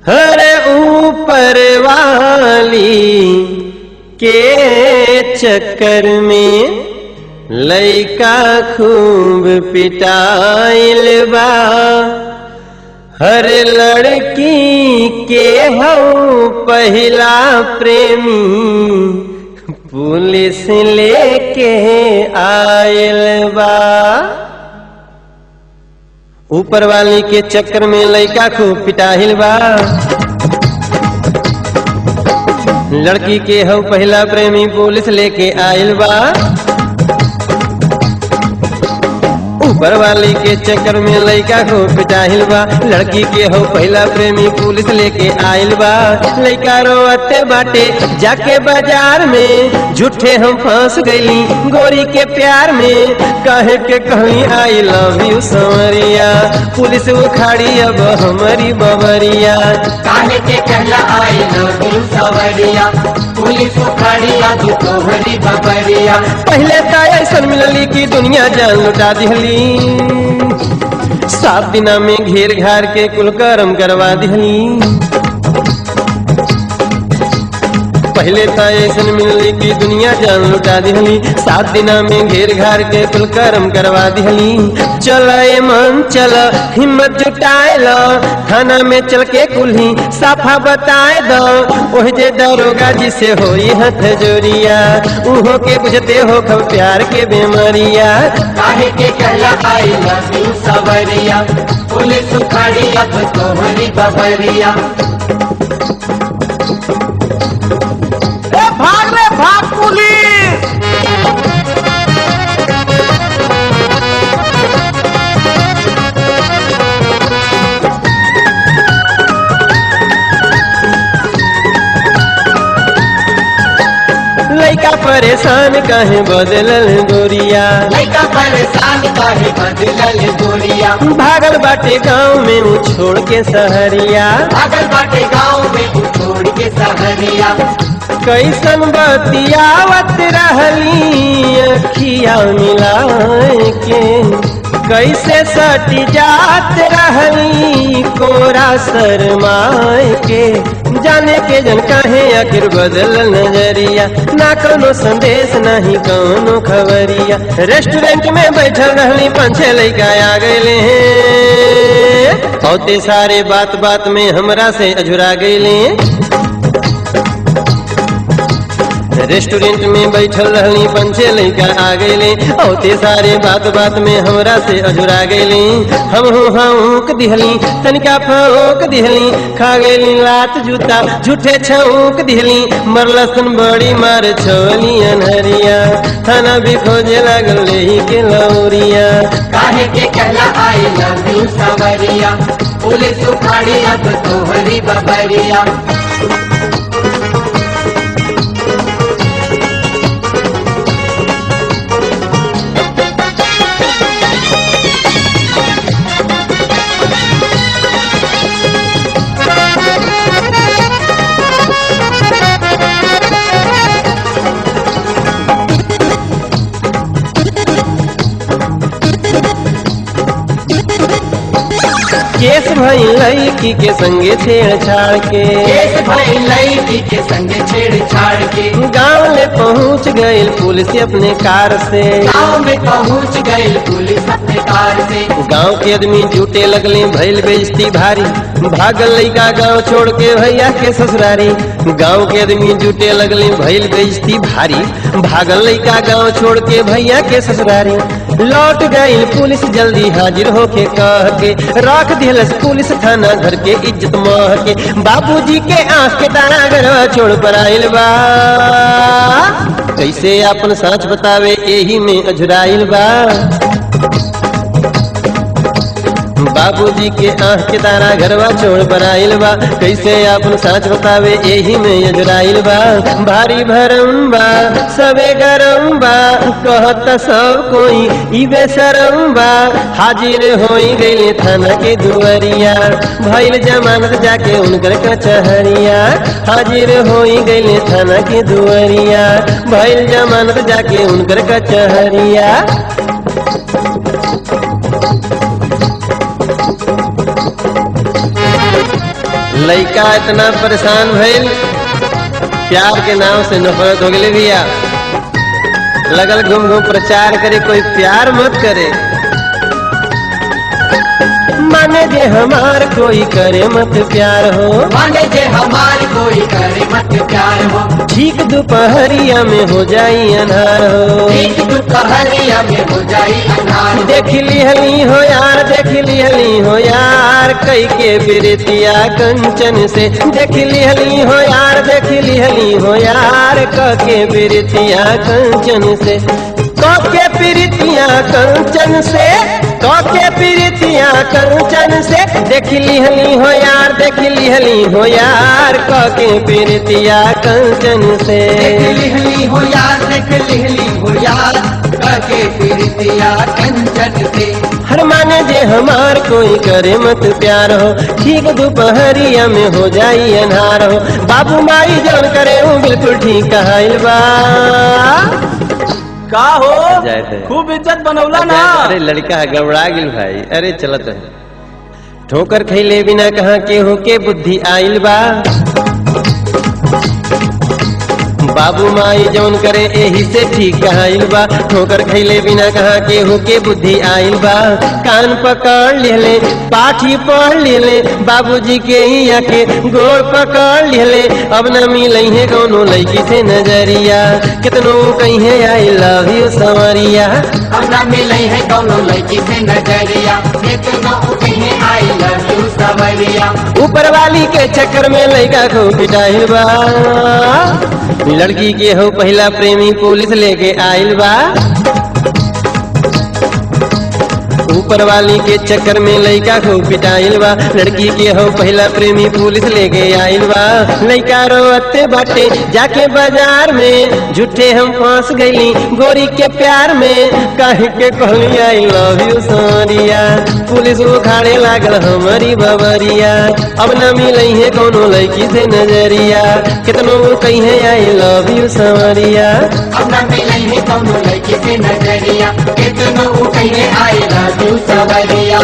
हर ऊपर वाली के चक्कर में लइका खूब पिटाइल बा। हर लड़की के हऊ पहला प्रेमी पुलिस लेके आइल बा। ऊपर वाली के चक्कर में लइका खूब पिटाइल बा। लड़की के हऊ पहला प्रेमी पुलिस लेके आइल बा। ऊपर वाली के चक्कर में लइका को पिटाइल बा। लड़की के हो पहला प्रेमी पुलिस लेके आइल बा। लइका रोते बाटे जाके बाजार में झूठे हम फंस गईली गोरी के प्यार में। कहे के कहीं I love you Sanwariya police उखाड़ी अब हमारी बबरिया। काहे के कहला I love you Sanwariya police उखाड़ी अब तोहरी बबरिया। पहले तो ऐसा मिलली की दुनिया जान लुटा दिहली। 7 दिना में घेर घार के कुल कर्म करवा दिहली। पहले तो ऐसन मिलली की दुनिया जान लुटा दिहली। 7 दिना में घेर घार के कुल कर्म करवा दिहली। चल ए मन चल हिम्मत जुटाए लो थाना में चल के कुल्ही साफा बताए दो। ओह जे दरोगा जी से होई हथ जोरिया उहो के बुझते हो खब प्यार के बेमारिया। काहे के कहला I love you Sanwariya police उखाड़ी अब तोहरी बबरिया। भाग रे भाग पुलिस। लइका परेशान काहे बदलल गोरिया। लइका परेशान काहे बदलल गोरिया। भागल बाटे गाँव में वो छोड़ के सहरिया। भागल बाटे गाँव में वो छोड़ के सहरिया। कैसन बतियावत रहली अखिया मिलाए के। कैसे सटी जात रहली कोरा शरमाए के। जाने के जन काहे आखिर बदल नजरिया ना कोनो संदेश नहीं कोनो खबरिया। रेस्टोरेंट में बैठल रहली 5-6 लइका आ गए हैं। औते सारे बात बात में हमरा से अझुरा गए। रेस्टोरेंट में बैठल रहली 5-6 लइका आ गए। औते सारे बात बात में हमरा से अझुरा गए। हम हूक दिहली तनिका फूक दिहली खा गई लात जूता झूठे छौक दिहली। मरलसन बड़ी मार छोली अनहरिया थाना भी खोजे लागल लेही के लौरिया। काहे के कहला I love you Sanwariya police उखाड़ी अब तोहरी बबरिया। केस भई लड़की के संगे छेड़छाड़ के। केस भई लड़की के संगे छेड़छाड़ के। गाँव में पहुँच गई पुलिस अपने कार से। गाँव में पहुँच गई पुलिस अपने कार से। गाँव के आदमी जुटे लगले भइल बेइज्जती भारी। भागल लइका गाँव छोड़ के भैया के ससुरारी। गाँव के आदमी जुटे लगले भइल बेइज्जती भारी। भागल लइका गाँव छोड़ के भैया के ससुरारी। लौट गई पुलिस जल्दी हाजिर होके कह के रख दिलस पुलिस थाना घर के इज्जत मह के। बाबूजी के आंख के तारा गरवा छोड़ पर आइल बा। कैसे अपन सच बतावे यही में अझुराइल बा। बाबूजी के आँख के तारा घरवा छोड़ पर आइल बा। कैसे अपन सच बतावे यही में अजराइल बा। भारी भरम बा सबे गरम बा कहत सब कोई ई बेशरम बा। हाजिर होई गइले थाना के दुआरिया भइल जमानत जाके उनकर कचहरिया। हाजिर होई गइले थाना के दुआरिया भइल जमानत जाके उनकर कचहरिया। लड़का इतना परेशान भइल, प्यार के नाम से नफरत हो गई भैया। लगल घूम घूम प्रचार करे कोई प्यार मत करे, माने जे हमार कोई करे मत प्यार हो, माने जे हमार कोई करे मत प्यार हो। ठीक दोपहरिया में हो जाई अनार हो, ठीक दोपहरिया में हो जाई अनार। देख लिहली हो यार, देख लिहली हो यार, कई के प्रीतिया कंचन से। देख लिहली हो यार, देख लिहली हो यार, के प्रीतिया कंचन से। के प्रीतिया कंचन से, के प्रीतिया कंचन से। देख लिहली हो यार, देख लिहली हो यार, के प्रीतिया कंचन से। देख लिहली हो यार, देख लिहली हो यार, के प्रीतिया कंचन से। हर माने जे हमार कोई करे मत प्यार हो, ठीक दोपहरिया में हो जाई अनार हो। बाबू माई जौन करे हूँ बिल्कुल ठीक कहाइल बा। का हो जाए थे। खूब इज्जत बनौला ना। अरे लड़का गड़बड़ा गिल भाई, अरे चलत है। ठोकर खैले बिना कहाँ के हो के बुद्धि आइल बा। बाबू माई जौन करे एही से ठीक कहाइल बा। ठोकर खैले बिना कहाँ के हो के बुद्धि आइल बा। कान पकड़ लेले, पाठी पढ़ लेले, बाबूजी के ही आके गोड़ पकड़ लेले। अब न मिले है कौनो लड़की से नजरिया, कितनो कहीं आई लव यू संवरिया। अब न मिले है कौनो लड़की से नजरिया, कितनो कहीं आई लव यू संवरिया। ऊपर वाली के चक्कर में लड़का को पिटाइल बा। लड़की के हो पहला प्रेमी पुलिस लेके आइल बा। ऊपर वाली के चक्कर में लड़का को पिटाइल बा। लड़की के हो पहला प्रेमी पुलिस लेके आइल बा। लड़का रोते बाटे जाके बाजार में, झूठे हम फंस गईली गोरी के प्यार में। काहे के कहली I love you Sonia, police उखाड़े लागल हमारी बबरिया। अब न मिले है कौनो लड़की से नजरिया, कितनो कहीं आई लव यू संवरिया। अब न मिले है कौनो लड़की से नजरिया, कितनो कहीं आई लव यू संवरिया।